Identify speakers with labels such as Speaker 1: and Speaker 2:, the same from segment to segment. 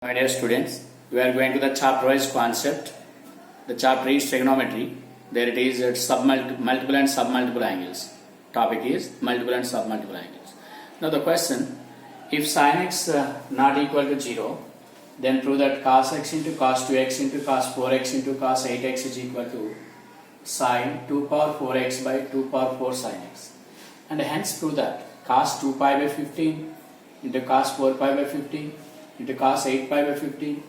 Speaker 1: My dear students, we are going to the chapter wise concept. The chapter is trigonometry. There it is multiple and submultiple angles. Topic is multiple and submultiple angles. Now the question, if sin x not equal to 0, then prove that cos x into cos 2x into cos 4x into cos 8x is equal to sin 2 power 4x by 2 power 4 sin x. And hence prove that cos 2 pi by 15 into cos 4 pi by 15 into cos 8 pi by 15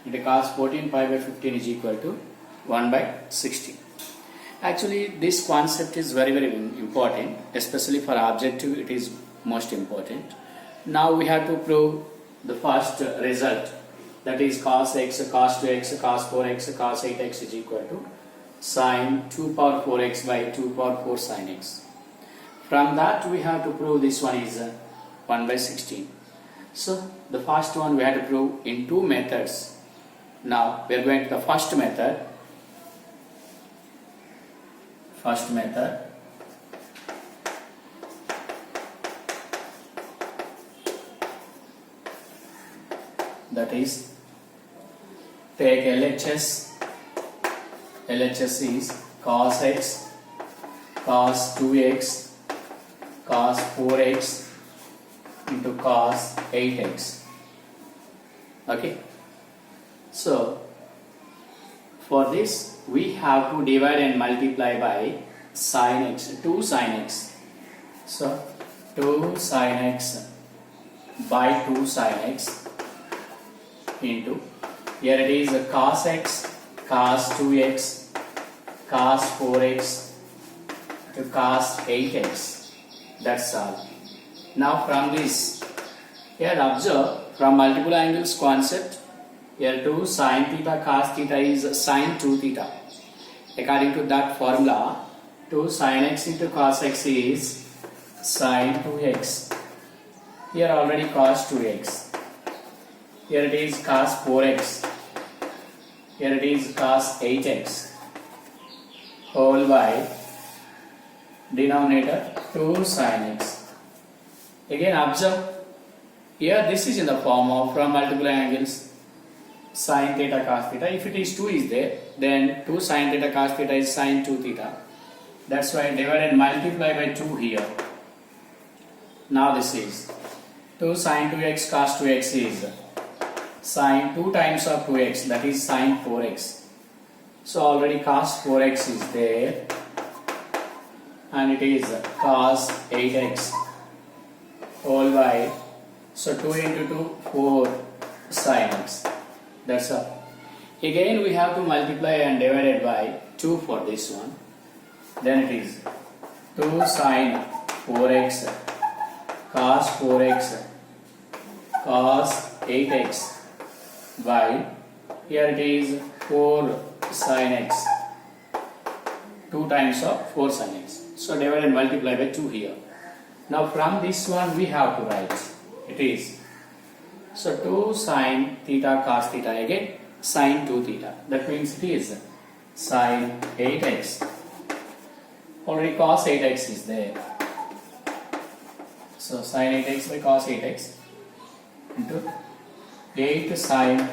Speaker 1: into cos 14 pi by 15 is equal to 1 by 16. Actually, this concept is very important, especially for objective it is most important. Now we have to prove the first result, that is cos x, cos 2x, cos 4x, cos 8x is equal to sin 2 power 4x by 2 power 4 sin x. From that we have to prove this one is 1 by 16. So the first one we have to prove in two methods. Now we are going to the first method. That is, take LHS. LHS is cos x, cos 2x, cos 4x into cos 8x. Okay, so for this we have to divide and multiply by sin x, 2 sin x. So 2 sin x by 2 sin x into, here it is cos x, cos 2x, cos 4x to cos 8x. That's all. Now from this, here observe from multiple angles concept, here 2 sin theta cos theta is sin 2 theta. According to that formula, 2 sin x into cos x is sin 2x. Here already cos 2x. Here it is cos 4x. Here it is cos 8x. Whole by denominator 2 sin x. Again observe, here this is in the form of from multiple angles sin theta cos theta. If it is 2 is there, then 2 sin theta cos theta is sin 2 theta. That's why divide and multiply by 2 here. Now this is 2 sin 2x cos 2x is sin 2 times of 2x, that is sin 4x. So already cos 4x is there and it is cos 8x whole by, so 2 into 2 4 sin x. That's all. Again we have to multiply and divide it by 2 for this one. Then it is 2 sin 4x cos 4x cos 8x by, here it is 4 sin x, 2 times of 4 sin x. So divide and multiply by 2 here. Now from this one we have to write, it is, so 2 sin theta cos theta, again sin 2 theta, that means it is sin 8x. Already cos 8x is there, so sin 8x by cos 8x into 8 sin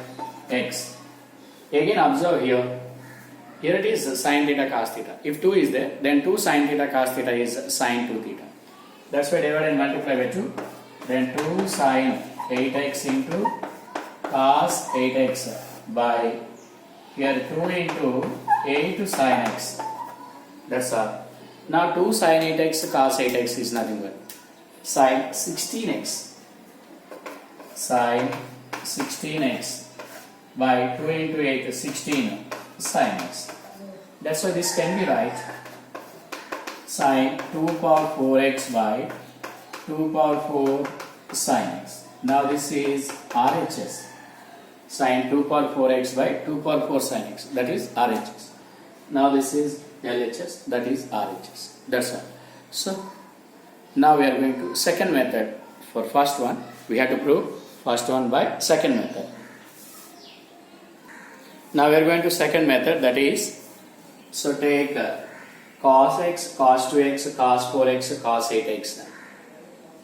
Speaker 1: x. Again observe here, here it is sin theta cos theta. If 2 is there, then 2 sin theta cos theta is sin 2 theta. That's why divide and multiply by 2. Then 2 sin 8x into cos 8x by, here 2 into 8 sin x. That's all. Now 2 sin 8x cos 8x is nothing but sin 16x. Sin 16x by 2 into 8 16 sin x. That's why this can be right sin 2 power 4x by 2 power 4 sin x. Now this is RHS, sin 2 power 4x by 2 power 4 sin x, that is RHS. Now this is LHS, that is RHS. That's all. So now we are going to second method. For first one we have to prove first one by second method. Now we are going to second method, that is, so take cos x, cos 2x, cos 4x, cos 8x.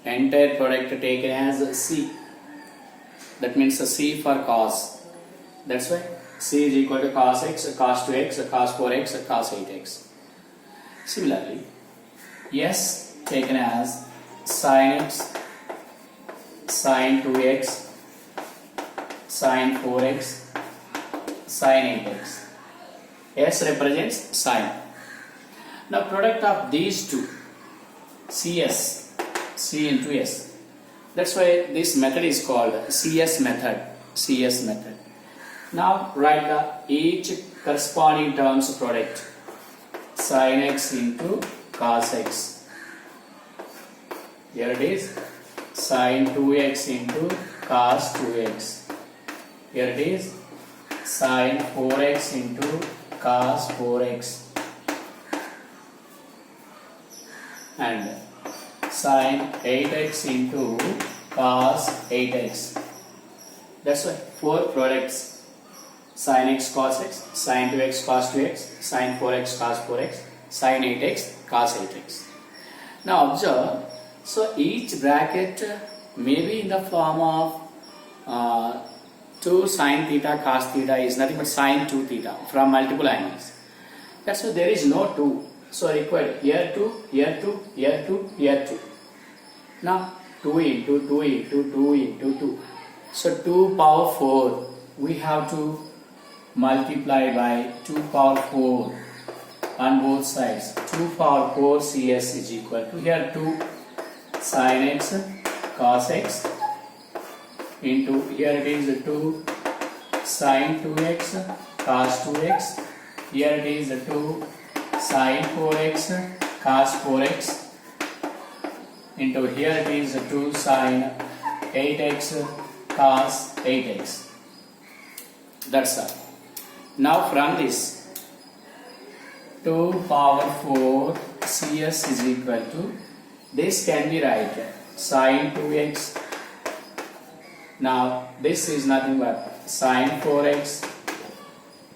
Speaker 1: Entire product taken as C. That means C for cos. That's why C is equal to cos x, cos 2x, cos 4x, cos 8x. Similarly, S taken as sin x, sin 2x, sin 4x, sin 8x. S represents sin. Now product of these two, CS, C into S. That's why this method is called CS method. CS method. Now write the each corresponding terms product. Sin x into cos x. Here it is. Sin 2x into cos 2x. Here it is. Sin 4x into cos 4x. And sin 8x into cos 8x. That's why four products. Sin x cos x, sin 2x cos 2x, sin 4x cos 4x, sin 8x cos 8x. Now observe, so each bracket may be in the form of 2 sin theta cos theta is nothing but sin 2 theta from multiple angles. That's why there is no 2. So required here 2, here 2, here 2, here 2. Now 2 into 2 into 2 into 2. So 2 power 4 we have to multiply by 2 power 4 on both sides. 2 power 4 CS is equal to here 2 sin x cos x into here it is 2 sin 2x cos 2x. Here it is 2 sin 4x cos 4x into here it is 2 sin 8x cos 8x. That's all. Now from this 2 power 4 CS is equal to, this can be right sin 2x. Now this is nothing but sin 4x.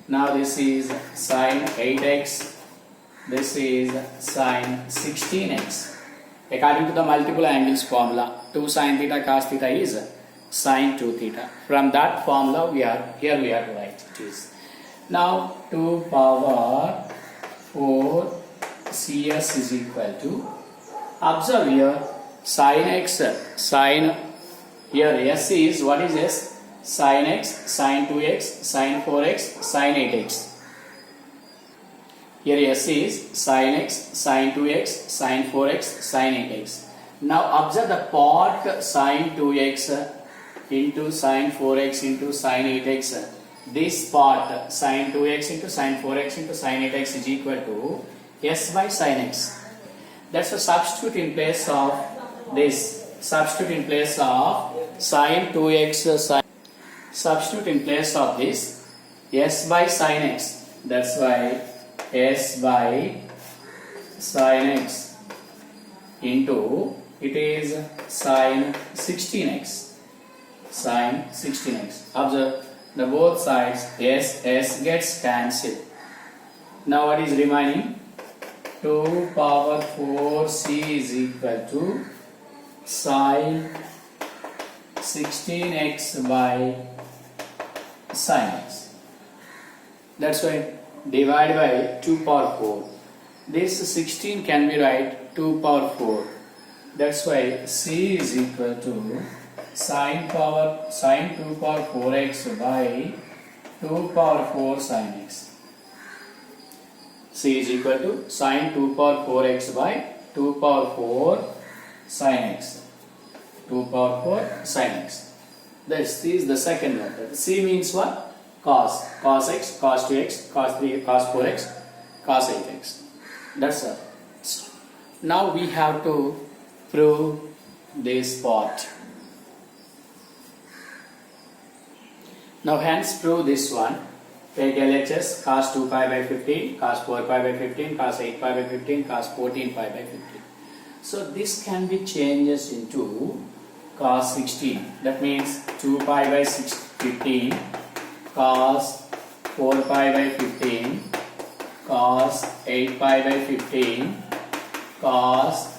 Speaker 1: Now this is sin 8x. This is sin 16x. According to the multiple angles formula, 2 sin theta cos theta is sin 2 theta. From that formula we have to write it is. Now 2 power 4 CS is equal to, observe here sin x, sin, here S is, what is S? Sin x, sin 2x, sin 4x, sin 8x. Here S is sin x, sin 2x, sin 4x, sin 8x. Now observe the part sin 2x into sin 4x into sin 8x. This part sin 2x into sin 4x into sin 8x is equal to S by sin x. That's a substitute in place of this. Substitute in place of sin 2x. Substitute in place of this S by sin x. That's why S by sin x into, it is sin 16x. Sin 16x. Observe, the both sides S gets cancelled. Now what is remaining? 2 power 4 C is equal to sin 16x by sin x. That's why divide by 2 power 4. This 16 can be right 2 power 4. That's why C is equal to sin 2 power 4x by 2 power 4 sin x. C is equal to sin 2 power 4x by 2 power 4 sin x. 2 power 4 sin x. This is the second method. C means what? Cos. Cos x, cos 2x, cos 3, cos 4x, cos 8x. That's all. Now we have to prove this part. Now hence prove this one. Take LHS cos 2 pi by 15, cos 4 pi by 15, cos 8 pi by 15, cos 14 pi by 15. So this can be changed into cos 16. That means 2 pi by 15, cos 4 pi by 15, cos 8 pi by 15, cos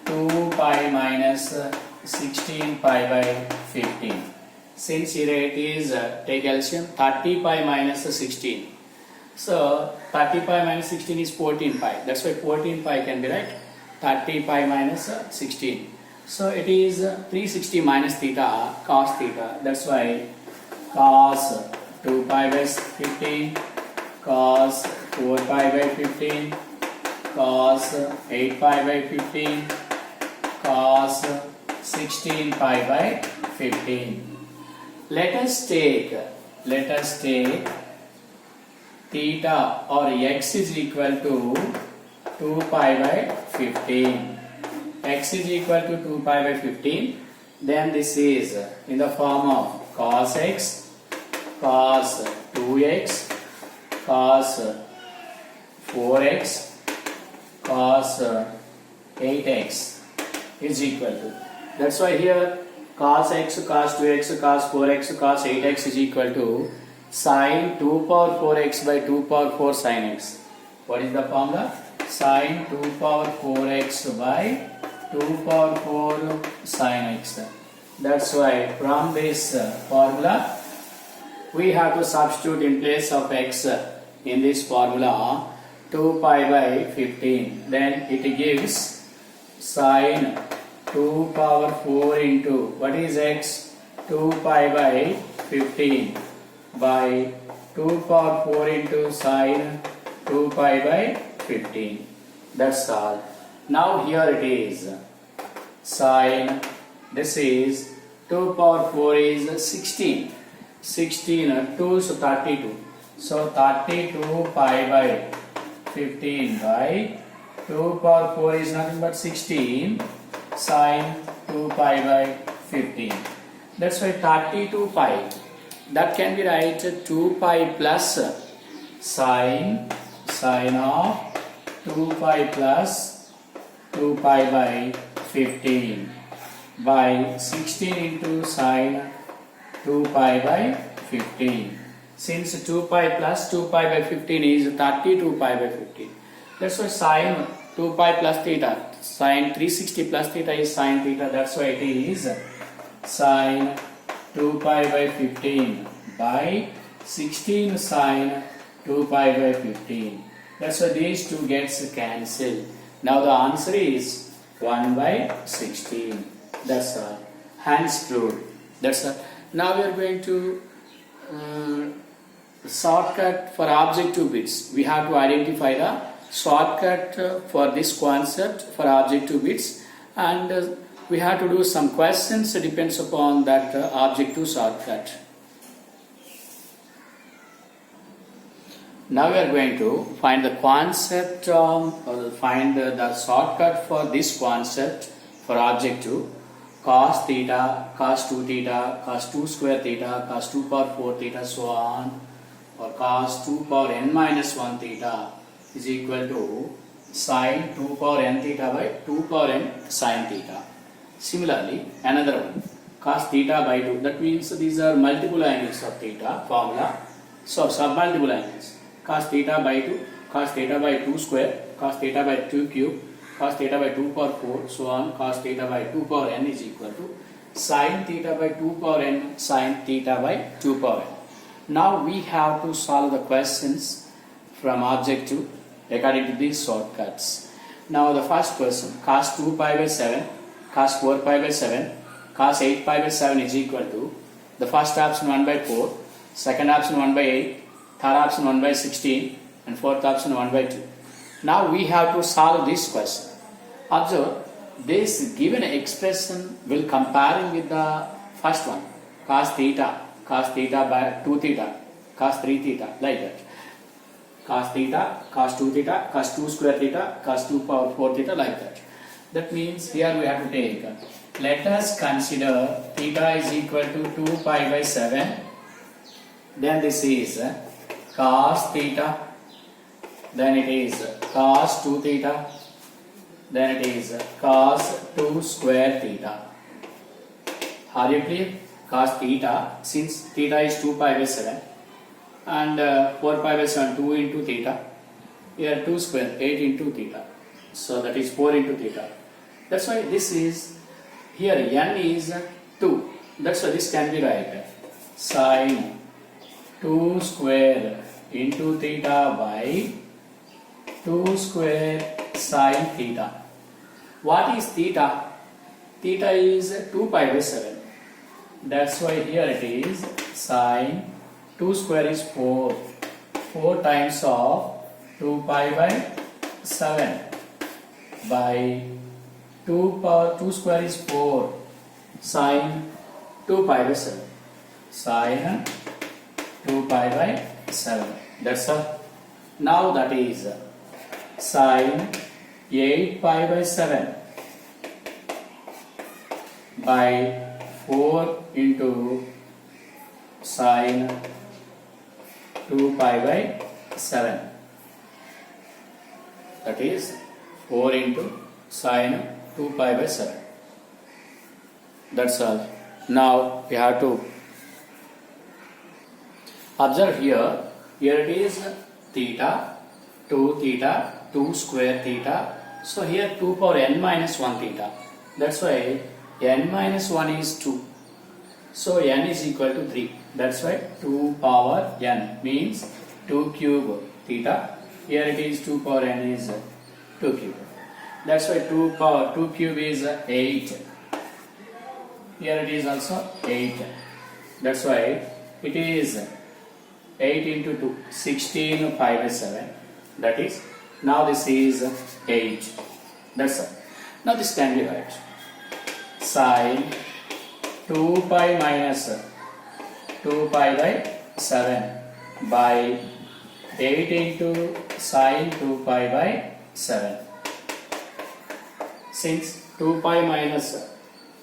Speaker 1: 2 pi minus 16 pi by 15. since here it is take LCM 30 pi minus 16. So 30 pi minus 16 is 14 pi. That's why 14 pi can be right. 30 pi minus 16. So it is 360 minus theta cos theta. That's why cos 2 pi by 15, cos 4 pi by 15, cos 8 pi by 15, cos 16 pi by 15. Let us take theta or x is equal to 2 pi by 15. X is equal to 2 pi by 15. Then this is in the form of cos x, cos 2x, cos 4x, cos 8x is equal to. That's why here cos x, cos 2x, cos 4x, cos 8x is equal to sin 2 power 4x by 2 power 4 sin x. What is the formula? Sin 2 power 4x by 2 power 4 sin x. That's why from this formula we have to substitute in place of x in this formula 2 pi by 15. Then it gives sin 2 power 4 into what is x? 2 pi by 15 by 2 power 4 into sin 2 pi by 15. That's all. Now here it is sin, this is 2 power 4 is 16. 16, 2 so 32. So 32 pi by 15 by 2 power 4 is nothing but 16 sin 2 pi by 15. That's why 32 pi. That can be right 2 pi plus sin of 2 pi plus 2 pi by 15 by 16 into sin 2 pi by 15. Since 2 pi plus 2 pi by 15 is 32 pi by 15. That's why sin 2 pi plus theta, sin 360 plus theta is sin theta. That's why it is sin 2 pi by 15 by 16 sin 2 pi by 15. That's why these two gets cancelled. Now the answer is 1 by 16. That's all. Hence proved. That's all. Now we are going to shortcut for objective bits. We have to identify the shortcut for this concept for objective bits, and we have to do some questions depends upon that objective shortcut. Now we are going to find the concept or find the shortcut for this concept for objective. Cos theta, cos 2 theta, cos 2 square theta, cos 2 power 4 theta, so on, or cos 2 power n minus 1 theta is equal to sin 2 power n theta by 2 power n sin theta. Similarly, another one, cos theta by 2, that means these are multiple angles of theta formula, so submultiple angles. Cos theta by 2, cos theta by 2 square, cos theta by 2 cube, cos theta by 2 power 4, so on, cos theta by 2 power n is equal to sin theta by 2 power n sin theta by 2 power n. Now we have to solve the questions from objective according to these shortcuts. Now the first question, cos 2 pi by 7, cos 4 pi by 7, cos 8 pi by 7 is equal to the first option 1 by 4, second option 1 by 8, third option 1 by 16, and fourth option 1 by 2. Now we have to solve this question. Observe, this given expression will comparing with the first one, cos theta by 2 theta, cos 3 theta, like that. Cos theta, cos 2 theta, cos 2 square theta, cos 2 power 4 theta, like that. That means here we have to take, let us consider theta is equal to 2 pi by 7. Then this is cos theta, then it is cos 2 theta, then it is cos 2 square theta. Are you clear? Cos theta, since theta is 2 pi by 7 and 4 pi by 7, 2 into theta, here 2 square, 8 into theta, so that is 4 into theta. That's why this is, here n is 2, that's why this can be right. sine 2 square into theta by 2 square sine theta. What is theta? Theta is 2 pi by 7. That's why here it is sine 2 square is 4. 4 times of 2 pi by 7 by 2 square is 4 sine 2 pi by 7. Sine 2 pi by 7. That's all. Now that is sine 8 pi by 7 by 4 into sine 2 pi by 7. That is 4 into sine 2 pi by 7. That's all. Now we have to observe here. Here it is theta, 2 square theta. So here 2 power n minus 1 theta. That's why n minus 1 is 2. So n is equal to 3. That's why 2 power n means 2 cube theta. Here it is 2 power n is 2 cube. That's why 2 cube is 8. Here it is also 8. That's why it is 8 into 2, 16 pi by 7. That is, now this is 8. That's all. Now this can be right. Sine 2 pi minus 2 pi by 7 by 8 into sine 2 pi by 7. Since 2 pi minus,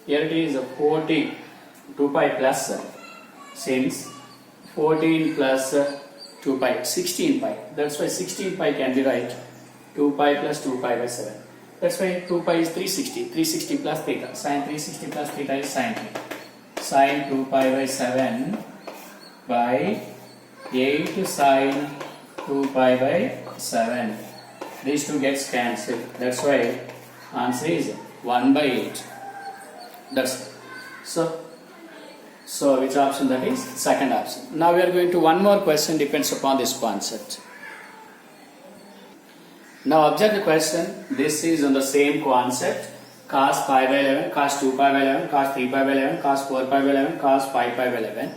Speaker 1: here it is 40, 2 pi plus, since 14 plus 2 pi, 16 pi. That's why 16 pi can be right. 2 pi plus 2 pi by 7. That's why 2 pi is 360. 360 plus theta. Sine 360 plus theta is sine theta. Sine 2 pi by 7 by 8 sine 2 pi by 7. These two gets cancelled. That's why answer is 1 by 8. That's it. So which option that is? Second option. Now we are going to one more question, depends upon this concept. Now observe the question. This is on the same concept. Cos pi by 11, cos 2 pi by 11, cos 3 pi by 11, cos 4 pi by 11, cos 5 pi by 11.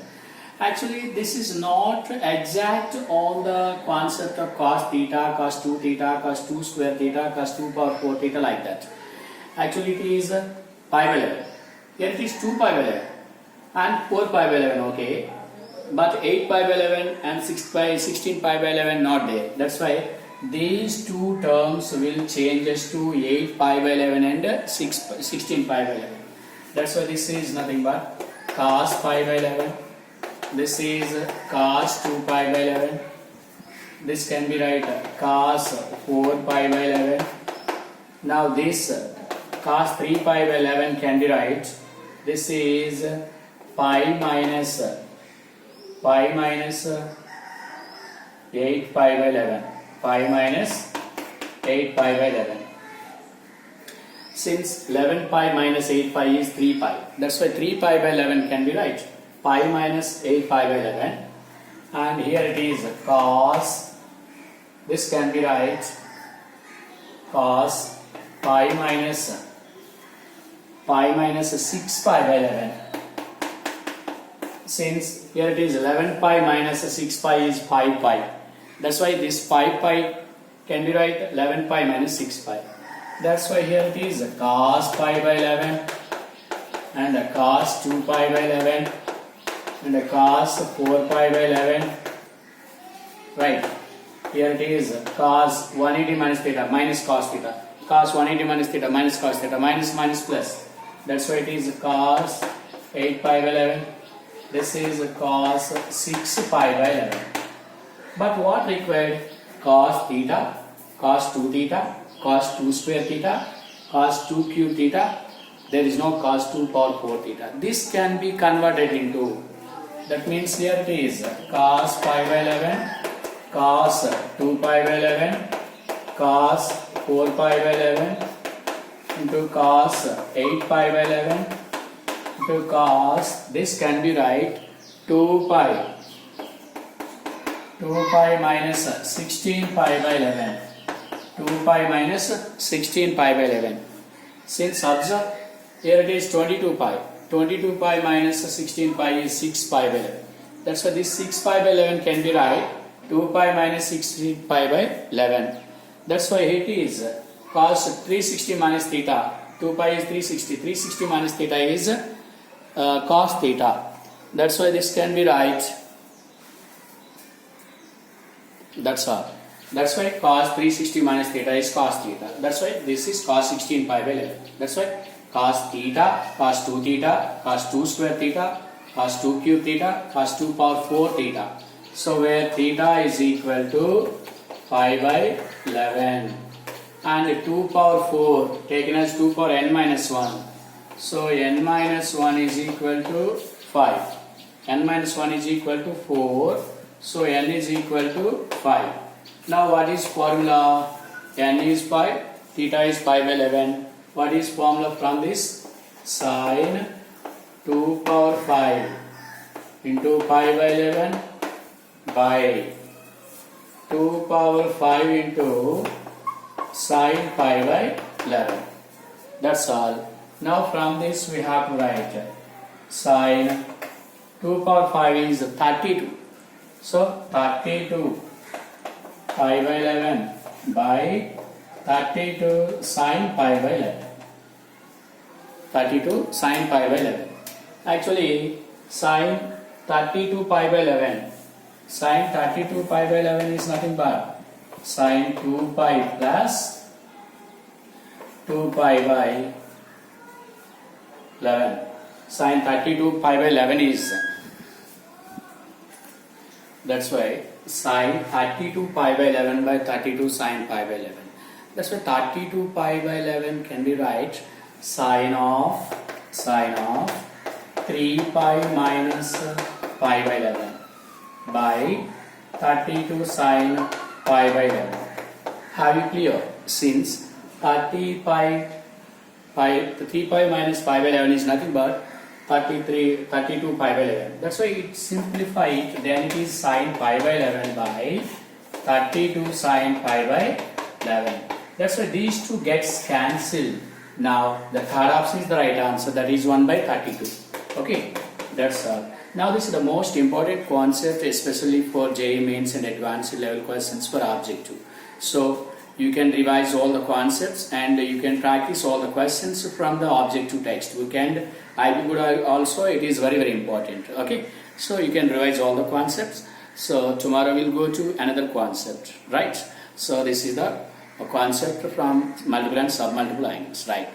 Speaker 1: Actually this is not exact on the concept of cos theta, cos 2 theta, cos 2 square theta, cos 2 power 4 theta like that. Actually it is pi by 11. Here it is 2 pi by 11 and 4 pi by 11, okay. But 8 pi by 11 and 16 pi by 11 not there. That's why these two terms will change us to 8 pi by 11 and 16 pi by 11. That's why this is nothing but cos pi by 11. This is cos 2 pi by 11. This can be right cos 4 pi by 11. Now this cos 3 pi by 11 can be right. This is pi minus 8 pi by 11. Pi minus 8 pi by 11. Since 11 pi minus 8 pi is 3 pi. That's why 3 pi by 11 can be right. Pi minus 8 pi by 11. And here it is cos. This can be right. Cos pi minus 6 pi by 11. Since here it is 11 pi minus 6 pi is 5 pi. That's why this 5 pi can be right 11 pi minus 6 pi. That's why here it is cos pi by 11 and a cos 2 pi by 11 and a cos 4 pi by 11. Right. Here it is cos 180 minus theta minus cos theta. Cos 180 minus theta minus cos theta minus plus. That's why it is cos 8 pi by 11. This is cos 6 pi by 11. But what required? Cos theta, cos 2 theta, cos 2 square theta, cos 2 cube theta. There is no cos 2 power 4 theta. This can be converted into, that means here it is cos pi by 11, cos 2 pi by 11, cos 4 pi by 11 into cos 8 pi by 11 into cos, this can be right 2 pi. 2 pi minus 16 pi by 11. 2 pi minus 16 pi by 11. Since observe, here it is 22 pi. 22 pi minus 16 pi is 6 pi by 11. That's why this 6 pi by 11 can be right. 2 pi minus 16 pi by 11. That's why it is cos 360 minus theta. 2 pi is 360. 360 minus theta is cos theta. That's why this can be right. That's all. That's why cos 360 minus theta is cos theta. That's why this is cos 16 pi by 11. That's why cos theta, cos 2 theta, cos 2 square theta, cos 2 cube theta, cos 2 power 4 theta. So where theta is equal to pi by 11 and 2 power 4 taken as 2 power n minus 1. So n minus 1 is equal to 5. N minus 1 is equal to 4. So n is equal to 5. Now what is formula? N is pi, theta is pi by 11. What is formula from this? Sin 2 power 5 into pi by 11 by 2 power 5 into sin pi by 11. That's all. Now from this we have to write sin 2 power 5 is 32. So 32 pi by 11 by 32 sin pi by 11. 32 sin pi by 11. Actually sin 32 pi by 11. Sin 32 pi by 11 is nothing but sin 2 pi plus 2 pi by 11. Sin 32 pi by 11 is, that's why sin 32 pi by 11 by 32 sin pi by 11. That's why 32 pi by 11 can be right sin of 3 pi minus pi by 11 by 32 sin pi by 11. Have you clear? Since 3 pi minus pi by 11 is nothing but 32 pi by 11. That's why it simplified, then it is sin pi by 11 by 32 sin pi by 11. That's why these two gets cancelled. Now the third option is the right answer, that is 1 by 32. Okay, that's all. Now this is the most important concept, especially for JEE mains and advanced level questions for objective. So you can revise all the concepts and you can practice all the questions from the objective textbook, and IB Good also, it is very important. Okay, so you can revise all the concepts. So tomorrow we'll go to another concept, right? So this is the concept from multiple and submultiple angles, right?